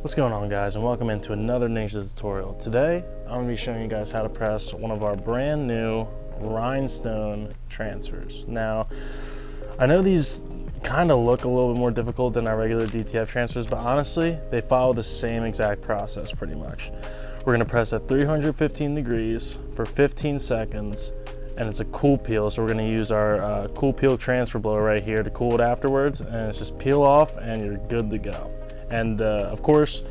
What's going on, guys, and welcome into another Ninja tutorial. Today I'm going to be showing you guys how to press one of our brand new Rhinestone transfers. Now, I know these kind of look a little bit more difficult than our regular DTF transfers, but honestly they follow the same exact process pretty much. We're going to press at 315 degrees for 15 seconds, and it's a cool peel, so we're going to use our cool peel transfer blower right here to cool it afterwards, and it's just peel off and you're good to go. And of course,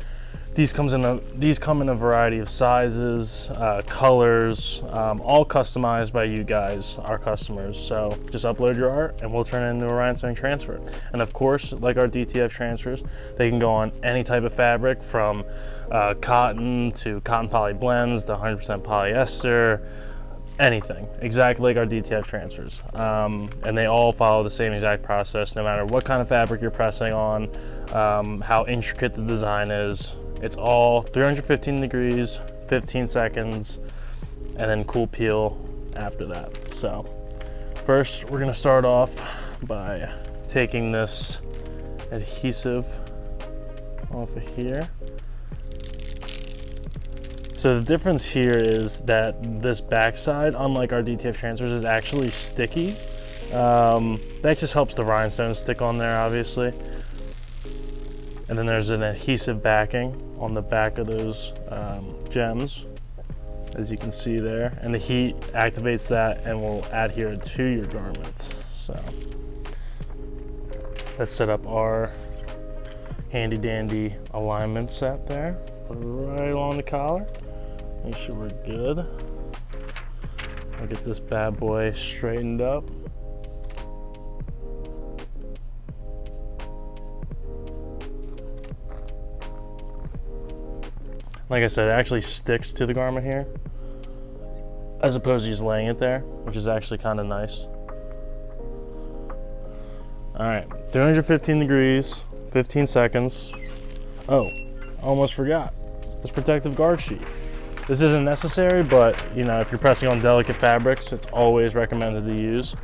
these come in a variety of sizes, colors, all customized by you guys, our customers. So just upload your art and we'll turn it into a Rhinestone transfer. And of course, like our DTF transfers, they can go on any type of fabric, from cotton to cotton poly blends to 100% polyester, anything, exactly like our DTF transfers. And they all follow the same exact process, no matter what kind of fabric you're pressing on, how intricate the design is. It's all 315 degrees, 15 seconds, and then cool peel after that. So first we're gonna start off by taking this adhesive off of here. So the difference here is that this backside, unlike our DTF transfers, is actually sticky. That just helps the rhinestone stick on there, obviously. And then there's an adhesive backing on the back of those gems, as you can see there. And the heat activates that and will adhere it to your garment. So let's set up our handy dandy alignment set there. Put it right along the collar. Make sure we're good. I'll get this bad boy straightened up. Like I said, it actually sticks to the garment here, as opposed to just laying it there, which is actually kind of nice. All right, 315 degrees, 15 seconds. Oh, almost forgot. This protective guard sheet. This isn't necessary, but you know, if you're pressing on delicate fabrics, it's always recommended to use.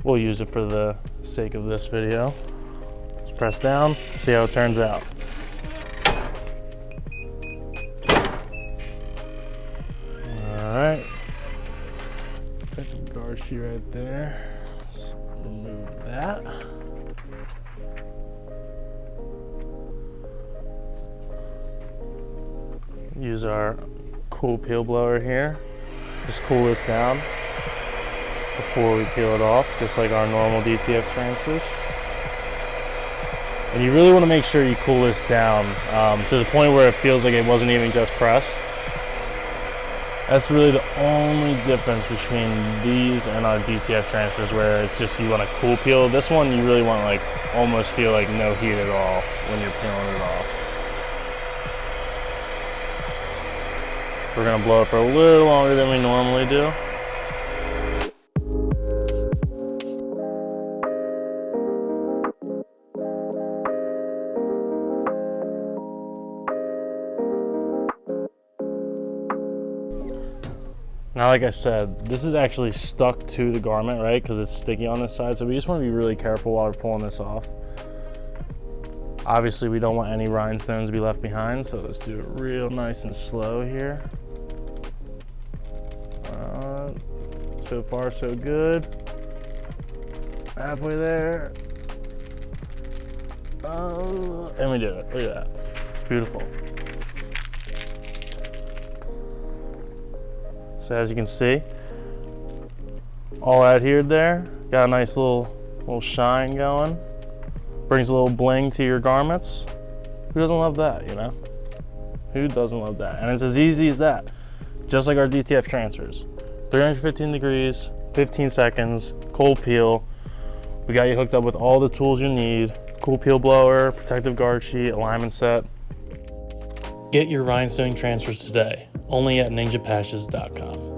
We'll use it for the sake of this video. Just press down, see how it turns out. All right, protective guard sheet right there. Let's remove that. Use our cool peel blower here. Just cool this down before we peel it off, just like our normal DTF transfers. And you really want to make sure you cool this down to the point where it feels like it wasn't even just pressed. That's really the only difference between these and our DTF transfers, where it's just you want a cool peel. This one you really want to like almost feel like no heat at all when you're peeling it off. We're gonna blow it for a little longer than we normally do. Now, like I said, this is actually stuck to the garment, right? Because it's sticky on this side. So we just want to be really careful while we're pulling this off. Obviously, we don't want any rhinestones to be left behind. So let's do it real nice and slow here. So far, so good. Halfway there. And we did it. Look at that. It's beautiful. So as you can see, all adhered there. Got a nice little shine going. Brings a little bling to your garments. Who doesn't love that, you know? Who doesn't love that? And it's as easy as that. Just like our DTF transfers. 315 degrees, 15 seconds, cold peel. We got you hooked up with all the tools you need. Cool peel blower, protective guard sheet, alignment set. Get your Rhinestone transfers today, only at ninjapatches.com.